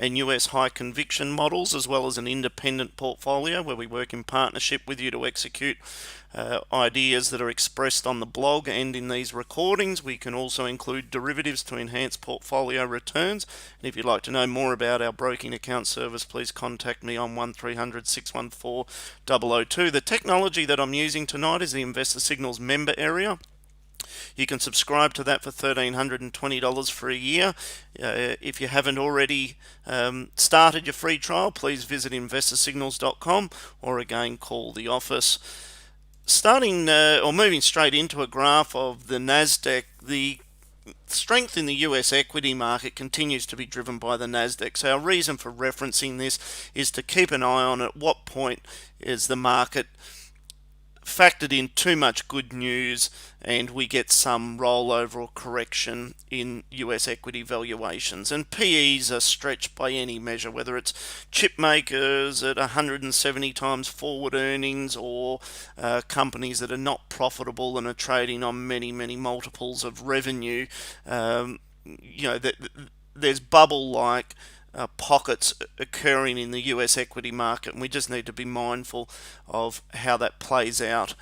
and US high conviction models, as well as an independent portfolio where we work in partnership with you to execute ideas that are expressed on the blog and in these recordings. We can also include derivatives to enhance portfolio returns. And if you'd like to know more about our broking account service, please contact me on 1300 614 002. The technology that I'm using tonight is the Investor Signals member area. You can subscribe to that for $1,320 for a year. If you haven't already started your free trial, please visit investorsignals.com or again call the office. Starting or moving straight into a graph of the Nasdaq, the strength in the US equity market continues to be driven by the Nasdaq. So our reason for referencing this is to keep an eye on at what point is the market factored in too much good news and we get some rollover or correction in US equity valuations. And PEs are stretched by any measure, whether it's chip makers at 170 times forward earnings or companies that are not profitable and are trading on many multiples of revenue. There's bubble-like pockets occurring in the US equity market, and we just need to be mindful of how that plays out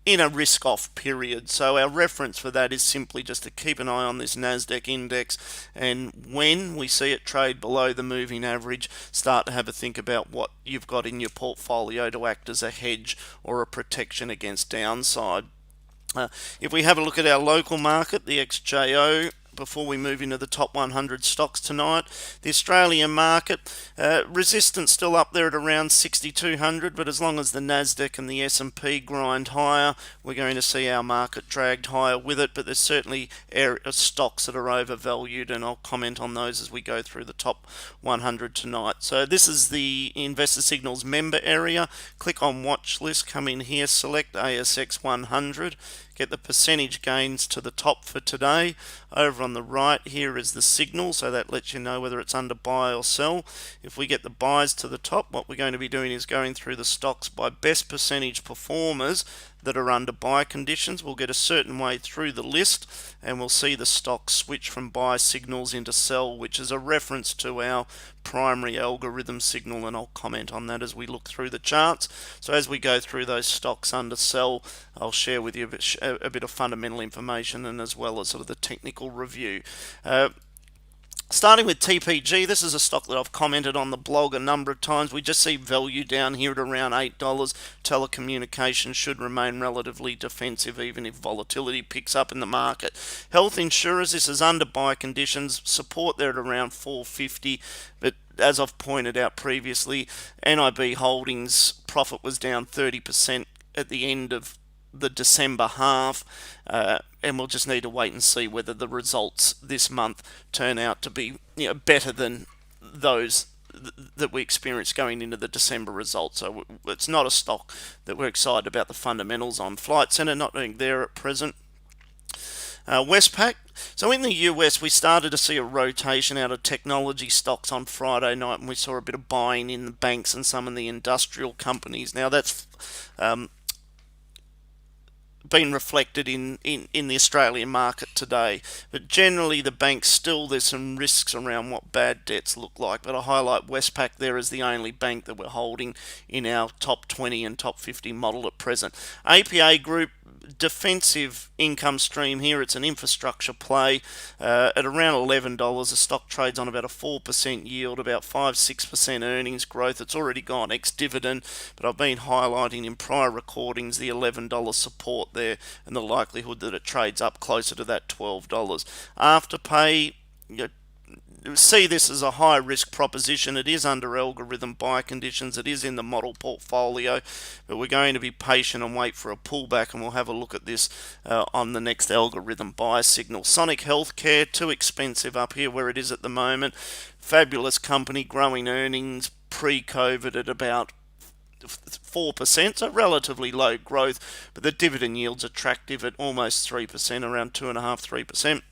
in a risk-off period. So our reference for that is simply just to keep an eye on this Nasdaq index, and when we see it trade below the moving average, start to have a think about what you've got in your portfolio to act as a hedge or a protection against downside. If we have a look at our local market, the XJO, before we move into the top 100 stocks tonight, the Australian market, resistance still up there at around 6,200, but as long as the Nasdaq and the S&P grind higher, we're going to see our market dragged higher with it. But there's certainly stocks that are overvalued, and I'll comment on those as we go through the top 100 tonight. So this is the Investor Signals member area. Click on watch list, come in here, select ASX 100. Get the percentage gains to the top for today. Over on the right here is the signal, so that lets you know whether it's under buy or sell. If we get the buys to the top, what we're going to be doing is going through the stocks by best percentage performers that are under buy conditions. We'll get a certain way through the list and we'll see the stocks switch from buy signals into sell, which is a reference to our primary algorithm signal, and I'll comment on that as we look through the charts. So as we go through those stocks under sell, I'll share with you a bit of fundamental information and as well as sort of the technical review. Starting with TPG, this is a stock that I've commented on the blog a number of times. We just see value down here at around $8. Telecommunications should remain relatively defensive even if volatility picks up in the market. Health insurers, this is under buy conditions, support there at around 450, but as I've pointed out previously, NIB Holdings profit was down 30% at the end of the December half, and we'll just need to wait and see whether the results this month turn out to be better than those that we experienced going into the December results. So it's not a stock that we're excited about the fundamentals on. Flight Centre not being there at present. Westpac. So in the US, we started to see a rotation out of technology stocks on Friday night, and we saw a bit of buying in the banks and some of the industrial companies. Now that's been reflected in the Australian market today, but generally the banks still, there's some risks around what bad debts look like, but I highlight Westpac there as the only bank that we're holding in our top 20 and top 50 model at present. APA Group, defensive income stream here. It's an infrastructure play at around $11. The stock trades on about a 4% yield, about 5-6% earnings growth. It's already gone ex-dividend, but I've been highlighting in prior recordings the $11 support there and the likelihood that it trades up closer to that $12. Afterpay, see this as a high risk proposition. It is under algorithm buy conditions. It is in the model portfolio, but we're going to be patient and wait for a pullback, and we'll have a look at this on the next algorithm buy signal. Sonic Healthcare, too expensive up here where it is at the moment. Fabulous company, growing earnings pre-COVID at about 4%, so relatively low growth, but the dividend yield's attractive at almost 3%, around 2.5-3%.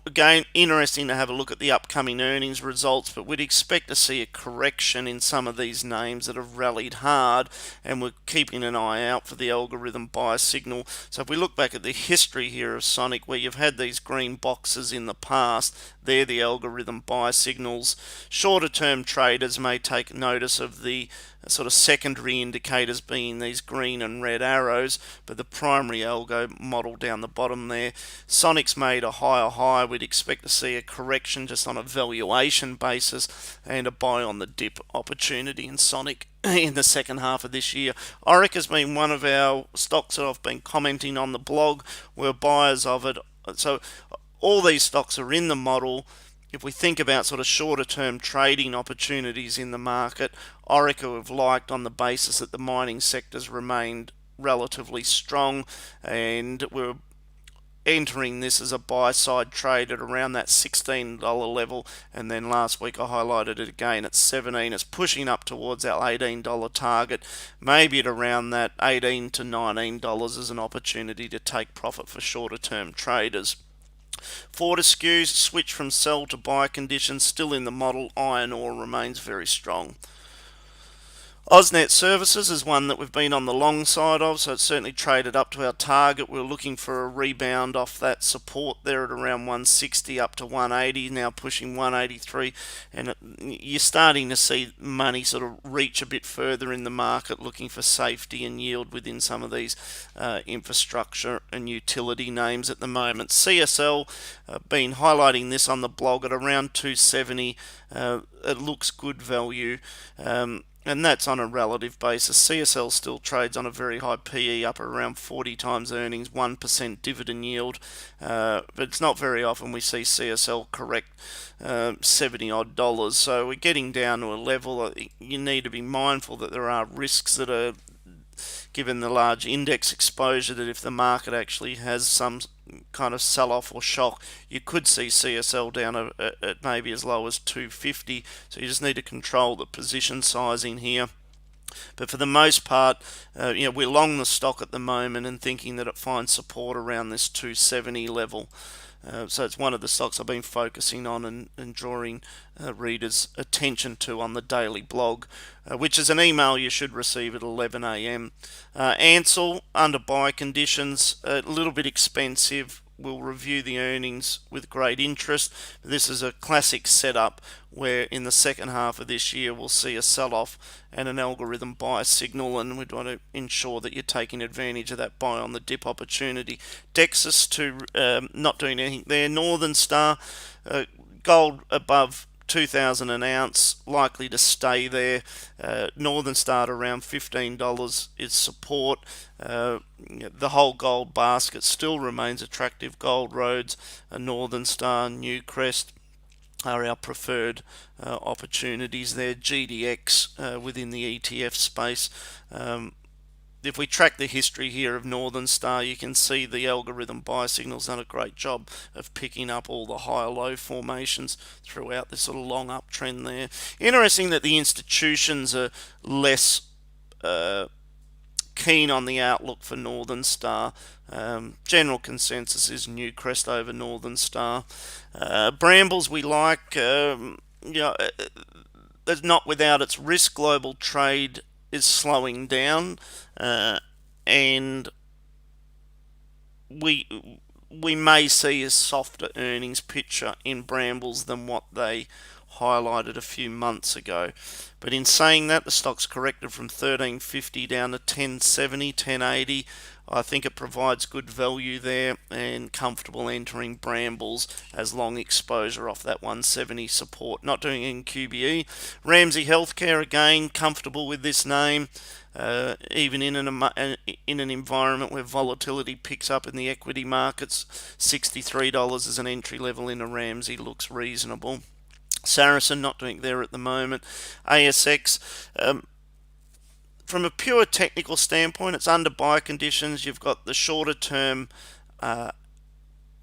Again, interesting to have a look at the upcoming earnings results, but we'd expect to see a correction in some of these names that have rallied hard, and we're keeping an eye out for the algorithm buy signal. So if we look back at the history here of Sonic, where you've had these green boxes in the past, They're the algorithm buy signals. Shorter term traders may take notice of the sort of secondary indicators being these green and red arrows, but the primary algo model down the bottom there. Sonic's made a higher high. We'd expect to see a correction just on a valuation basis and a buy on the dip opportunity in Sonic in the second half of this year. Orica has been one of our stocks that I've been commenting on the blog. We're buyers of it. So all these stocks are in the model. If we think about sort of shorter term trading opportunities in the market, Orica we've liked on the basis that the mining sector's remained relatively strong, and we're entering this as a buy side trade at around that $16 level, and then last week I highlighted it again at 17. It's pushing up towards our $18 target, maybe at around that $18 to $19 as an opportunity to take profit for shorter term traders. Fortescue's switch from sell to buy conditions still in the model. Iron ore remains very strong. AusNet Services is one that we've been on the long side of, so it's certainly traded up to our target. We're looking for a rebound off that support there at around 160 up to 180, now pushing 183, and you're starting to see money sort of reach a bit further in the market, looking for safety and yield within some of these infrastructure and utility names at the moment. CSL, been highlighting this on the blog at around 270. It looks good value. And that's on a relative basis. CSL still trades on a very high PE, up around 40 times earnings, 1% dividend yield. But it's not very often we see CSL correct 70 odd dollars. So we're getting down to a level you need to be mindful that there are risks that are given the large index exposure, that if the market actually has some kind of sell-off or shock, you could see CSL down at maybe as low as 250. So you just need to control the position sizing here. But for the most part, we're long the stock at the moment and thinking that it finds support around this 270 level. So it's one of the stocks I've been focusing on and drawing readers' attention to on the daily blog, which is an email you should receive at 11 a.m. Ansell, under buy conditions, a little bit expensive. We'll review the earnings with great interest. This is a classic setup where in the second half of this year we'll see a sell-off and an algorithm buy signal, and we'd want to ensure that you're taking advantage of that buy on the dip opportunity. Dexus not doing anything there. Northern Star, gold above 2,000 an ounce, likely to stay there. Northern Star around $15 is support. The whole gold basket still remains attractive. Gold Roads, Northern Star, Newcrest are our preferred opportunities there. GDX within the ETF space. If we track the history here of Northern Star, you can see the algorithm buy signal's done a great job of picking up all the high-low formations throughout this sort of long uptrend there. Interesting that the institutions are less keen on the outlook for Northern Star. General consensus is Newcrest over Northern Star. Brambles we like. It's not without its risk. Global trade is slowing down, and we may see a softer earnings picture in Brambles than what they highlighted a few months ago. But in saying that, the stock's corrected from 1350 down to 1070, 1080. I think it provides good value there and comfortable entering Brambles as long exposure off that 170 support. Not doing it in QBE. Ramsay Healthcare, again, comfortable with this name. Even in an environment where volatility picks up in the equity markets, $63 as an entry level in a Ramsay looks reasonable. Saracen, not doing it there at the moment. ASX, from a pure technical standpoint, it's under buy conditions. You've got the shorter term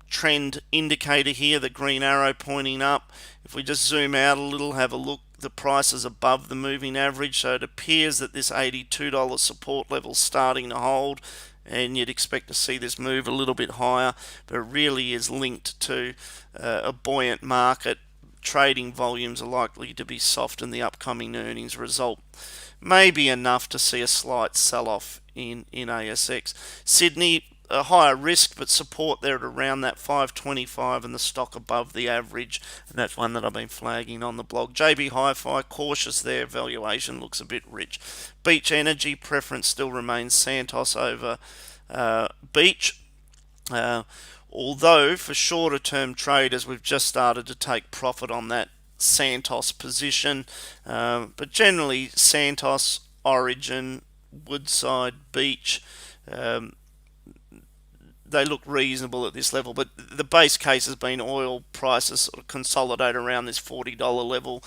trend indicator here, the green arrow pointing up. If we just zoom out a little, have a look, the price is above the moving average, so it appears that this $82 support level is starting to hold, and you'd expect to see this move a little bit higher, but it really is linked to a buoyant market. Trading volumes are likely to be soft, and the upcoming earnings result may be enough to see a slight sell-off in ASX. Sydney, a higher risk, but support there at around that 525 and the stock above the average, and that's one that I've been flagging on the blog. JB Hi-Fi, cautious there, valuation looks a bit rich. Beach Energy, preference still remains Santos over Beach. Although for shorter term traders, we've just started to take profit on that Santos position. But generally, Santos, Origin, Woodside, Beach, um, they look reasonable at this level, but the base case has been oil prices sort of consolidate around this $40 level.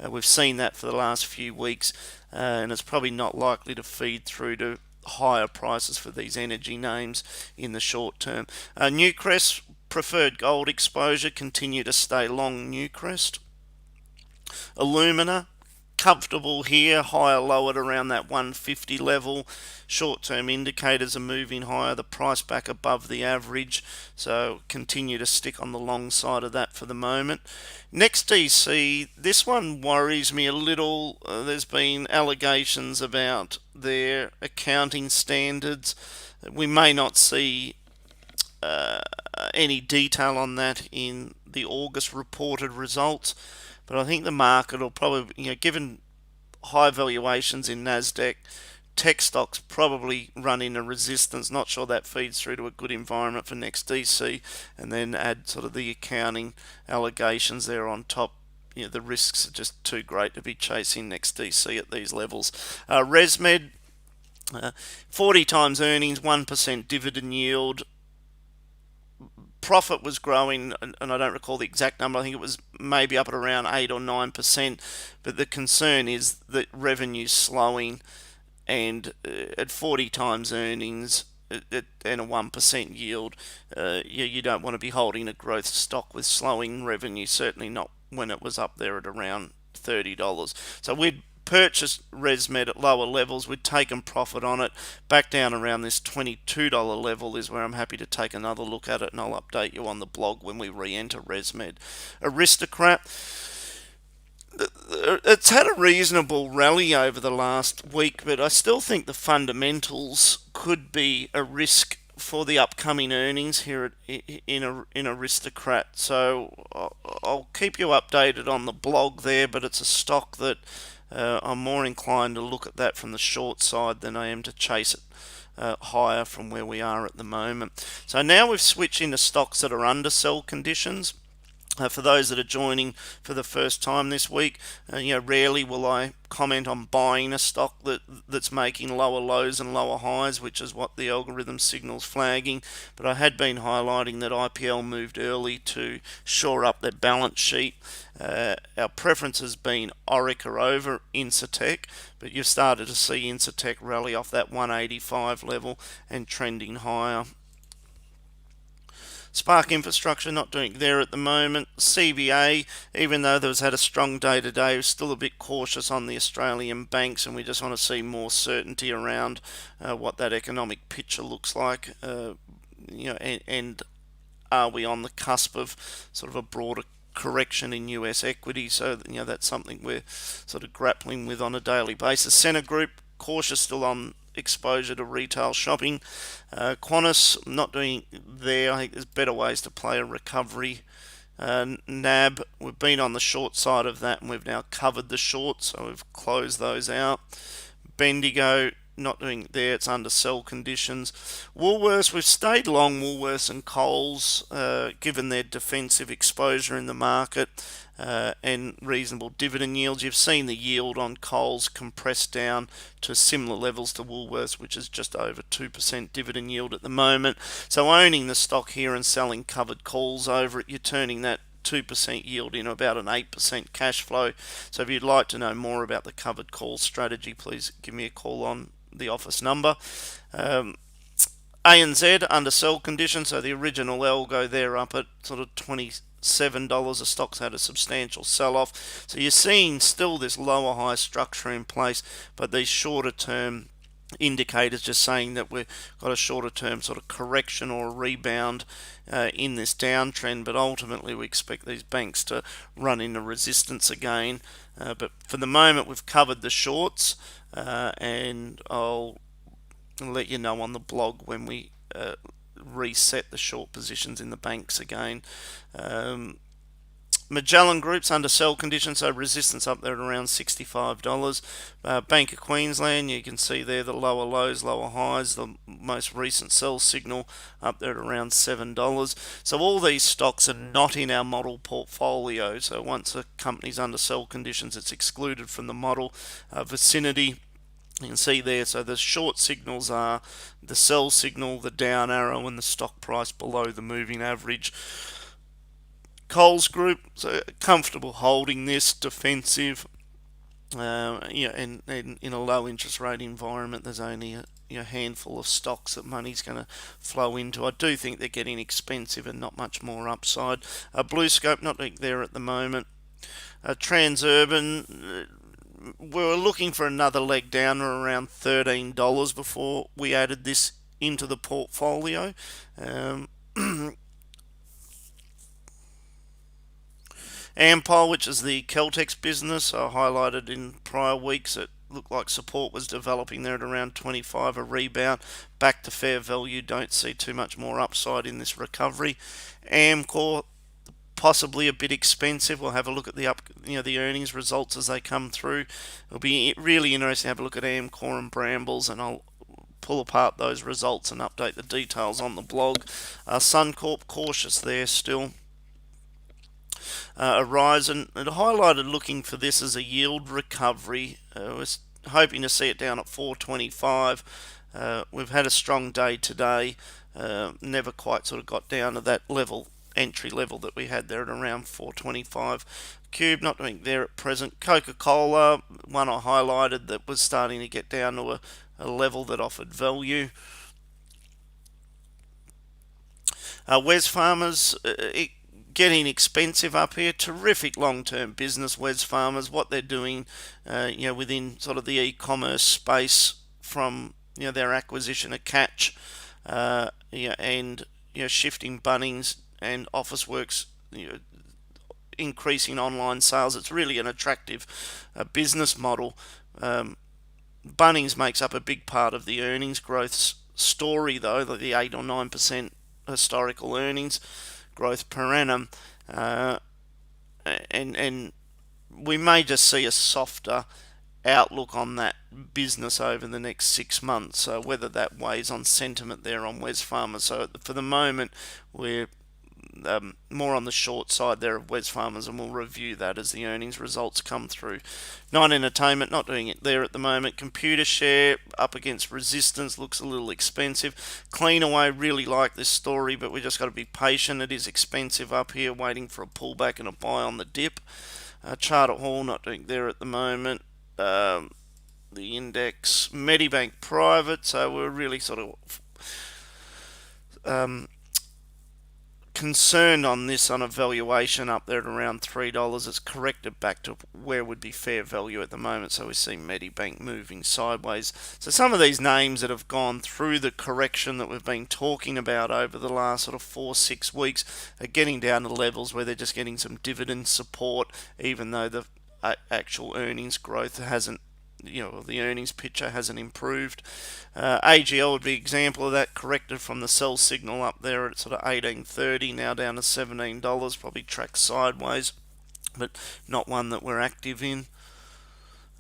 We've seen that for the last few weeks, and it's probably not likely to feed through to higher prices for these energy names in the short term. Newcrest, preferred gold exposure, continue to stay long Newcrest. Alumina, comfortable here, higher low at around that 150 level. Short-term indicators are moving higher, the price back above the average, so continue to stick on the long side of that for the moment. NextDC, this one worries me a little. There's been allegations about their accounting standards. We may not see any detail on that in the August reported results, but I think the market will probably, given high valuations in Nasdaq, tech stocks probably run into resistance. Not sure that feeds through to a good environment for NextDC, and then add sort of the accounting allegations there on top. The risks are just too great to be chasing NextDC at these levels. ResMed, 40 times earnings, 1% dividend yield. Profit was growing, and I don't recall the exact number. I think it was maybe up at around 8 or 9%. But the concern is that revenue's slowing, and at 40 times earnings and a 1% yield, you don't want to be holding a growth stock with slowing revenue. Certainly not when it was up there at around $30. So we'd purchased ResMed at lower levels. We'd taken profit on it. Back down around this $22 level is where I'm happy to take another look at it, and I'll update you on the blog when we re-enter ResMed. Aristocrat, it's had a reasonable rally over the last week, but I still think the fundamentals could be a risk for the upcoming earnings here in Aristocrat. So I'll keep you updated on the blog there, but it's a stock that I'm more inclined to look at that from the short side than I am to chase it higher from where we are at the moment. So now we've switched into stocks that are under sell conditions. For those that are joining for the first time this week, rarely will I comment on buying a stock that's making lower lows and lower highs, which is what the algorithm signals flagging. But I had been highlighting that IPL moved early to shore up their balance sheet. Our preference has been Orica over Incitec, but you've started to see Incitec rally off that 185 level and trending higher. Spark Infrastructure not doing there at the moment. CBA, even though there's had a strong day today, we're still a bit cautious on the Australian banks, and we just want to see more certainty around what that economic picture looks like. And are we on the cusp of sort of a broader correction in US equity? So that's something we're sort of grappling with on a daily basis. Scentre Group, cautious still on exposure to retail shopping. Qantas not doing there. I think there's better ways to play a recovery. NAB, we've been on the short side of that, and we've now covered the short, so we've closed those out. Bendigo not doing there, it's under sell conditions. Woolworths, we've stayed long Woolworths and Coles, given their defensive exposure in the market and reasonable dividend yields. You've seen the yield on Coles compress down to similar levels to Woolworths, which is just over 2% dividend yield at the moment. So owning the stock here and selling covered calls over it, you're turning that 2% yield in about an 8% cash flow. So if you'd like to know more about the covered call strategy, please give me a call on the office number. ANZ under sell conditions, so the original algo there up at sort of $27. The stock's had a substantial sell-off, so you're seeing still this lower high structure in place, but these shorter term indicators just saying that we've got a shorter term sort of correction or a rebound in this downtrend, but ultimately we expect these banks to run into resistance again. But for the moment we've covered the shorts, and I'll let you know on the blog when we reset the short positions in the banks again. Magellan Group's under sell conditions, so resistance up there at around $65. Bank of Queensland, you can see there the lower lows, lower highs, the most recent sell signal up there at around $7. So all these stocks are not in our model portfolio. So once a company's under sell conditions, it's excluded from the model vicinity. You can see there, so the short signals are the sell signal, the down arrow, and the stock price below the moving average. Coles Group, so comfortable holding this, defensive. And in a low interest rate environment, there's only a handful of stocks that money's going to flow into. I do think they're getting expensive and not much more upside. BlueScope, not there at the moment. Transurban, we were looking for another leg down around $13 before we added this into the portfolio. Ampol, which is the Celtex business, I highlighted in prior weeks. It looked like support was developing there at around 25, a rebound back to fair value. Don't see too much more upside in this recovery. Amcor, possibly a bit expensive. We'll have a look at the earnings results as they come through. It'll be really interesting to have a look at Amcor and Brambles, and I'll pull apart those results and update the details on the blog. Suncorp, cautious there still. Horizon, it highlighted looking for this as a yield recovery. Was hoping to see it down at 425. We've had a strong day today. Never quite sort of got down to that level, entry level that we had there at around 425. Cube not doing there at present. Coca-Cola, one I highlighted that was starting to get down to a level that offered value. Wesfarmers, getting expensive up here. Terrific long-term business, Wesfarmers. What they're doing, within sort of the e-commerce space from their acquisition of Catch, and shifting Bunnings and Officeworks, increasing online sales. It's really an attractive business model. Bunnings makes up a big part of the earnings growth story, though, the 8 or 9% historical earnings growth per annum, and we may just see a softer outlook on that business over the next 6 months. So whether that weighs on sentiment there on Wesfarmers. So for the moment, we're more on the short side there of Wesfarmers, and we'll review that as the earnings results come through. Nine Entertainment, not doing it there at the moment. Computershare up against resistance, looks a little expensive. Cleanaway, really like this story, but we just got to be patient. It is expensive up here, waiting for a pullback and a buy on the dip. Charter Hall, not doing there at the moment. The index, Medibank Private, so we're really sort of concerned on this on a valuation up there at around $3. It's corrected back to where would be fair value at the moment, so we see Medibank moving sideways. So some of these names that have gone through the correction that we've been talking about over the last sort of 4-6 weeks are getting down to levels where they're just getting some dividend support, even though the actual earnings growth hasn't, the earnings picture hasn't improved. AGL would be an example of that, corrected from the sell signal up there at sort of $18.30, now down to $17, probably tracks sideways, but not one that we're active in.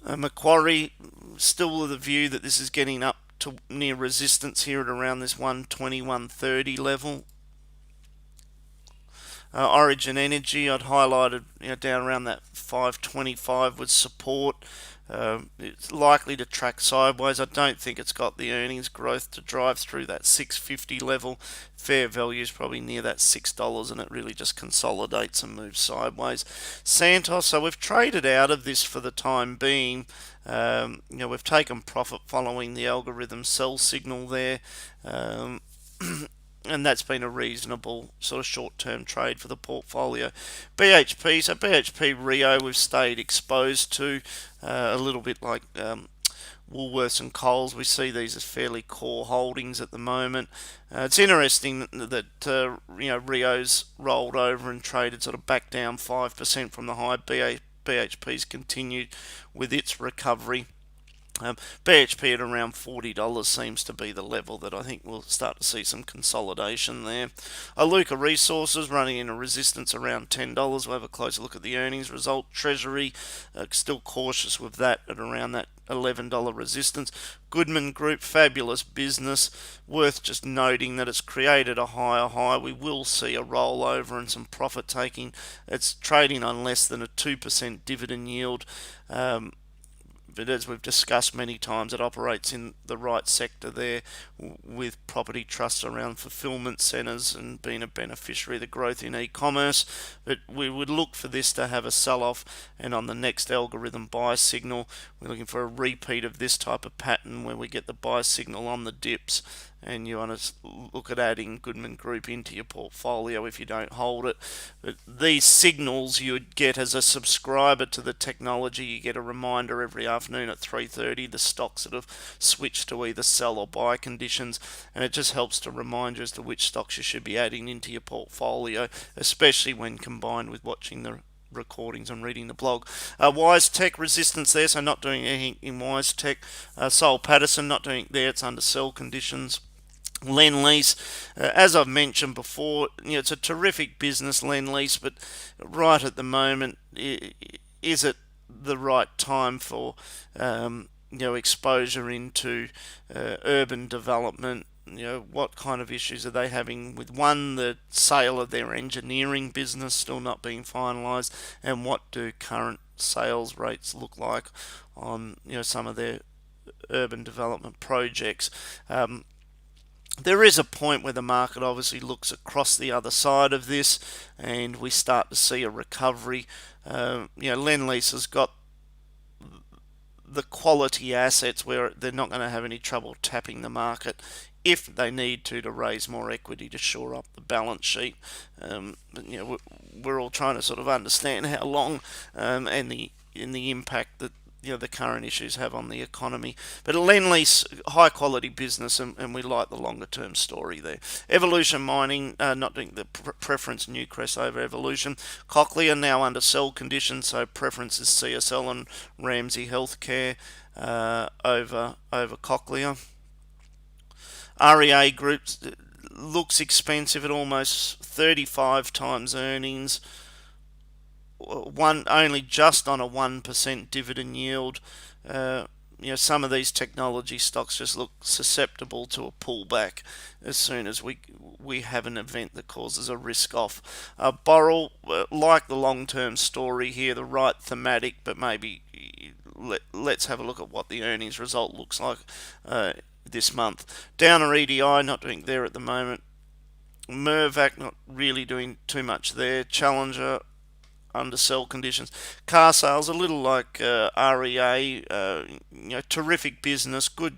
Macquarie, still with the view that this is getting up to near resistance here at around this 120, 130 level. Origin Energy, I'd highlighted down around that 525 with support. It's likely to track sideways. I don't think it's got the earnings growth to drive through that 650 level. Fair value is probably near that $6, and it really just consolidates and moves sideways. Santos, so we've traded out of this for the time being. We've taken profit following the algorithm sell signal there. And that's been a reasonable sort of short-term trade for the portfolio. BHP, so BHP Rio we've stayed exposed to, a little bit like Woolworths and Coles. We see these as fairly core holdings at the moment. It's interesting that Rio's rolled over and traded sort of back down 5% from the high. BHP's continued with its recovery. BHP at around $40 seems to be the level that I think we'll start to see some consolidation there. Iluka Resources running in a resistance around $10. We'll have a closer look at the earnings result. Treasury still cautious with that at around that $11 resistance. Goodman Group, fabulous business. Worth just noting that it's created a higher high. We will see a rollover and some profit taking. It's trading on less than a 2% dividend yield. But as we've discussed many times, it operates in the right sector there with property trusts around fulfillment centres and being a beneficiary of the growth in e-commerce. But we would look for this to have a sell-off, and on the next algorithm buy signal, we're looking for a repeat of this type of pattern where we get the buy signal on the dips, and you want to look at adding Goodman Group into your portfolio if you don't hold it. But these signals you would get as a subscriber to the technology. You get a reminder every afternoon at 3:30 the stocks that have switched to either sell or buy conditions, and it just helps to remind you as to which stocks you should be adding into your portfolio, especially when combined with watching the recordings and reading the blog. WiseTech resistance there, so not doing anything in WiseTech. Soul Pattinson not doing it there, it's under sell conditions. Lendlease, as I've mentioned before, it's a terrific business, Lendlease, but right at the moment, is it the right time for exposure into urban development? What kind of issues are they having with, one, the sale of their engineering business still not being finalised, and what do current sales rates look like on some of their urban development projects? There is a point where the market obviously looks across the other side of this, and we start to see a recovery. Lendlease has got the quality assets where they're not going to have any trouble tapping the market if they need to raise more equity to shore up the balance sheet. But, we're all trying to sort of understand how long and the impact that the current issues have on the economy. But a Lendlease, high quality business, and we like the longer term story there. Evolution Mining, not doing the preference Newcrest over Evolution. Cochlear now under sell conditions, so preference is CSL and Ramsay Healthcare over Cochlear. REA Group looks expensive at almost 35 times earnings. Only just on a 1% dividend yield. Some of these technology stocks just look susceptible to a pullback as soon as we have an event that causes a risk off. Boral, like the long-term story here, the right thematic, but maybe let's have a look at what the earnings result looks like this month. Downer EDI, not doing there at the moment. Mirvac, not really doing too much there. Challenger, under sell conditions. Car sales, a little like REA, terrific business, good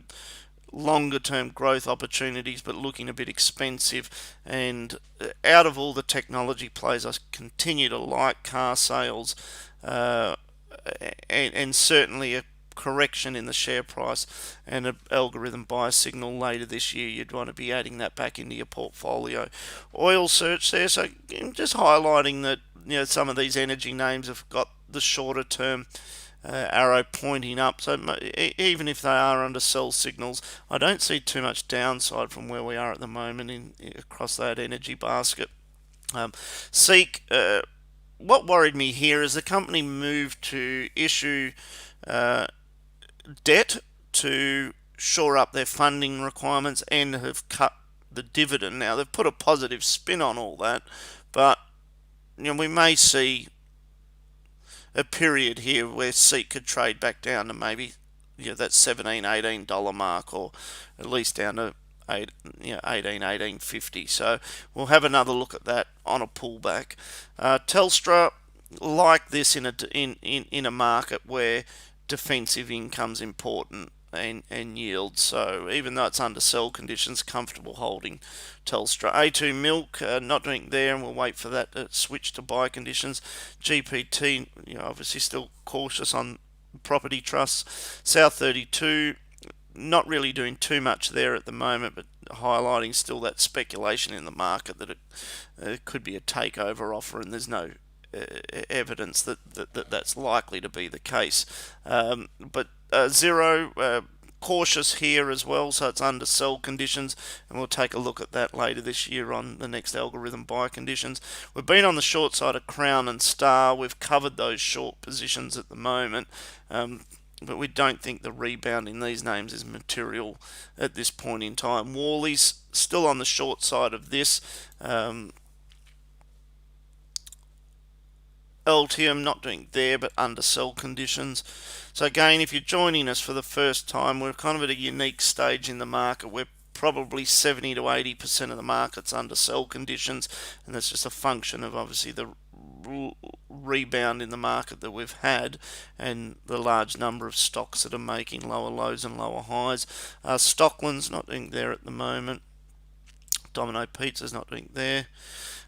longer term growth opportunities, but looking a bit expensive. And out of all the technology plays, I continue to like car sales, and certainly a correction in the share price and an algorithm buy signal later this year, you'd want to be adding that back into your portfolio. Oil search there, so just highlighting that some of these energy names have got the shorter term arrow pointing up, so even if they are under sell signals, I don't see too much downside from where we are at the moment across that energy basket. Seek, what worried me here is the company moved to issue debt to shore up their funding requirements and have cut the dividend. Now they've put a positive spin on all that, but we may see a period here where Seek could trade back down to maybe that $17-18 mark, or at least down to 18-18.50. So we'll have another look at that on a pullback. Telstra, like this in a market where defensive income's important and yield. So even though it's under sell conditions, comfortable holding Telstra. A2 Milk, not doing there, and we'll wait for that to switch to buy conditions. GPT, obviously still cautious on property trusts. South 32, not really doing too much there at the moment, but highlighting still that speculation in the market that it could be a takeover offer, and there's no evidence that that's likely to be the case. But Zero, cautious here as well, so it's under sell conditions, and we'll take a look at that later this year on the next algorithm buy conditions. We've been on the short side of Crown and Star. We've covered those short positions at the moment, but we don't think the rebound in these names is material at this point in time. Worley's still on the short side of this. Altium not doing there, but under sell conditions. So again, if you're joining us for the first time, we're kind of at a unique stage in the market. We're probably 70 to 80% of the market's under sell conditions, and that's just a function of obviously the rebound in the market that we've had and the large number of stocks that are making lower lows and lower highs. Stockland's not doing there at the moment. Domino Pizza's not doing there.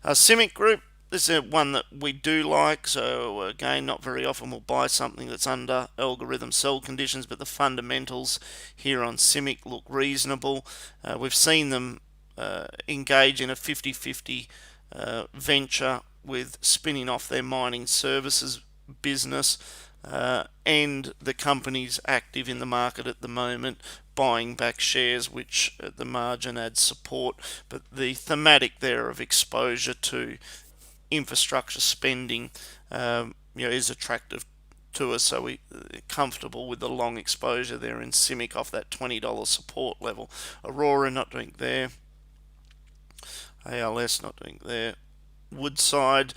CIMIC Group, this is one that we do like, so again, not very often we'll buy something that's under algorithm sell conditions, but the fundamentals here on CIMIC look reasonable. We've seen them engage in a 50-50 venture with spinning off their mining services business, and the company's active in the market at the moment, buying back shares, which at the margin adds support. But the thematic there of exposure to infrastructure spending is attractive to us, so we're comfortable with the long exposure there in CIMIC off that $20 support level. Aurora not doing there. ALS not doing there. Woodside,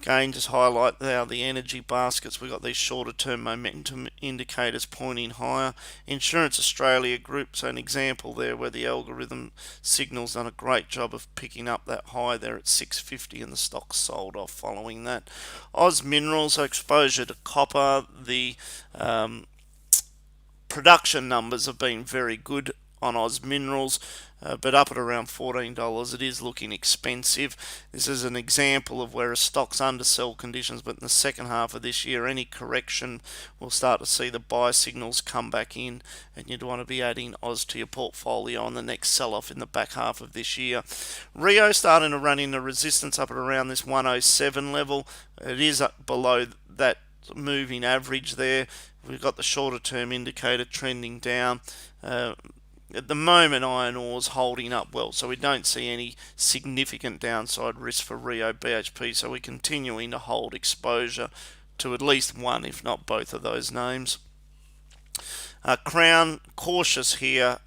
again, just highlight how the energy baskets, we've got these shorter term momentum indicators pointing higher. Insurance Australia Group, so an example there where the algorithm signal's done a great job of picking up that high there at 650 and the stock sold off following that. Oz Minerals, so exposure to copper. The production numbers have been very good on Oz Minerals, but up at around $14, it is looking expensive. This is an example of where a stock's under sell conditions, but in the second half of this year, any correction, we'll start to see the buy signals come back in, and you'd want to be adding Oz to your portfolio on the next sell-off in the back half of this year. Rio starting to run into resistance up at around this 107 level. It is up below that moving average there. We've got the shorter term indicator trending down. At the moment, iron ore's holding up well, so we don't see any significant downside risk for Rio BHP, so we're continuing to hold exposure to at least one, if not both of those names. Crown, cautious here,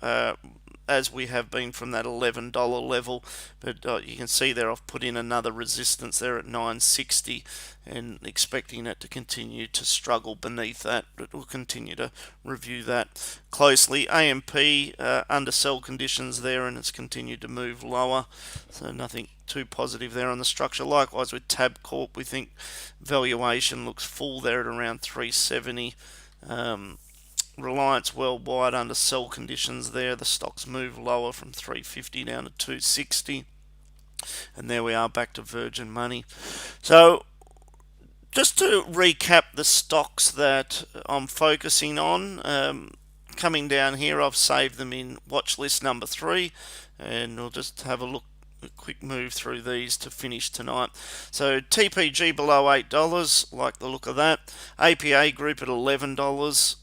as we have been from that $11 level, but you can see there I've put in another resistance there at 960 and expecting it to continue to struggle beneath that, but we'll continue to review that closely. AMP under sell conditions there, and it's continued to move lower, so nothing too positive there on the structure. Likewise with Tabcorp, we think valuation looks full there at around 370. Reliance Worldwide under sell conditions there. The stocks move lower from 350 down to 260. And there we are back to Virgin Money. So just to recap the stocks that I'm focusing on, coming down here, I've saved them in watch list number 3, and we'll just have a quick move through these to finish tonight. So TPG below $8, like the look of that. APA Group at $11.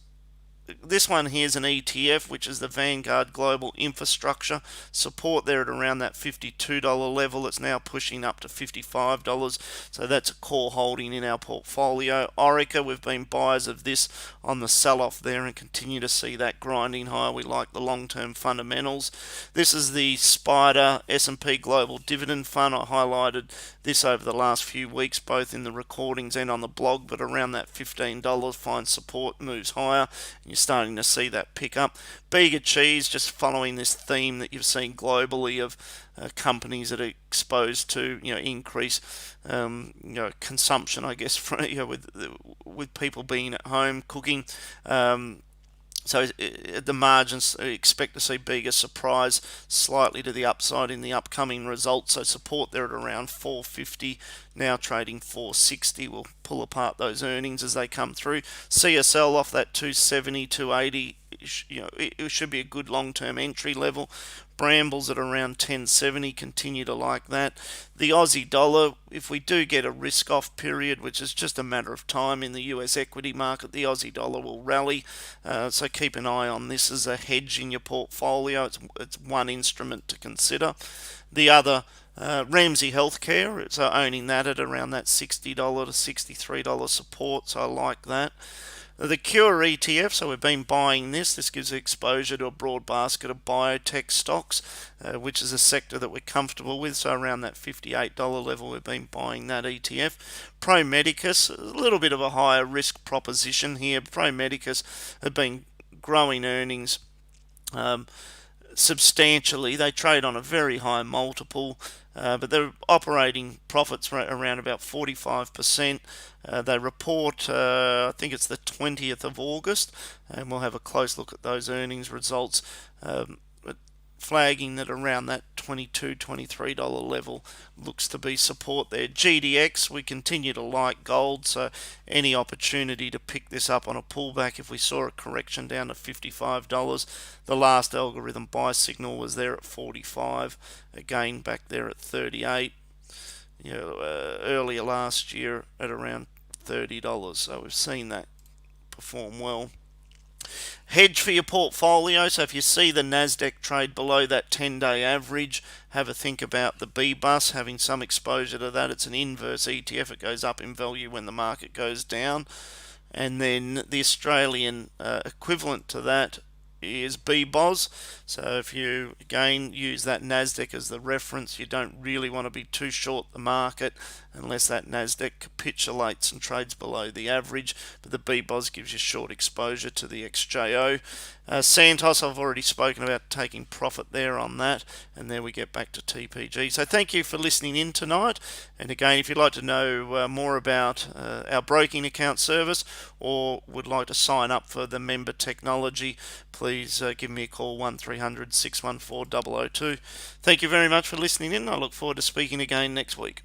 This one here is an ETF, which is the Vanguard Global Infrastructure. Support there at around that $52 level. It's now pushing up to $55. So that's a core holding in our portfolio. Orica, we've been buyers of this on the sell-off there and continue to see that grinding higher. We like the long-term fundamentals. This is the SPDR S&P Global Dividend Fund. I highlighted this over the last few weeks, both in the recordings and on the blog, but around that $15 finds support, moves higher. You're starting to see that pick up. Bega Cheese, just following this theme that you've seen globally of companies that are exposed to increased consumption, I guess, for, with people being at home cooking. So at the margins, expect to see Bega surprise slightly to the upside in the upcoming results. So support there at around 450, now trading 460. We'll pull apart those earnings as they come through. CSL off that 270, 280 it should be a good long-term entry level. Brambles at around 10.70, continue to like that. The Aussie dollar, if we do get a risk-off period, which is just a matter of time in the US equity market, the Aussie dollar will rally. So keep an eye on this as a hedge in your portfolio. It's one instrument to consider. The other, Ramsay Healthcare, it's owning that at around that $60 to $63 support, so I like that. The Cure ETF, so we've been buying this. This gives exposure to a broad basket of biotech stocks, which is a sector that we're comfortable with. So around that $58 level, we've been buying that ETF. Pro Medicus, a little bit of a higher risk proposition here. Pro Medicus have been growing earnings substantially. They trade on a very high multiple, but their operating profits are around about 45%. They report, I think it's the 20th of August, and we'll have a close look at those earnings results, flagging that around that $22, $23 level looks to be support there. GDX, we continue to like gold, so any opportunity to pick this up on a pullback if we saw a correction down to $55. The last algorithm buy signal was there at 45, again back there at 38. Earlier last year at around $30, so we've seen that perform well. Hedge for your portfolio, so if you see the Nasdaq trade below that 10-day average, have a think about the B-Bus, having some exposure to that. It's an inverse ETF, it goes up in value when the market goes down. And then the Australian equivalent to that is BBOS. So if you again use that Nasdaq as the reference, you don't really want to be too short the market unless that Nasdaq capitulates and trades below the average, but the BBOS gives you short exposure to the XJO. Santos, I've already spoken about taking profit there on that, and there we get back to TPG. So thank you for listening in tonight, and again, if you'd like to know more about our broking account service or would like to sign up for the member technology, please give me a call, 1300 614 002. Thank you very much for listening in. I look forward to speaking again next week.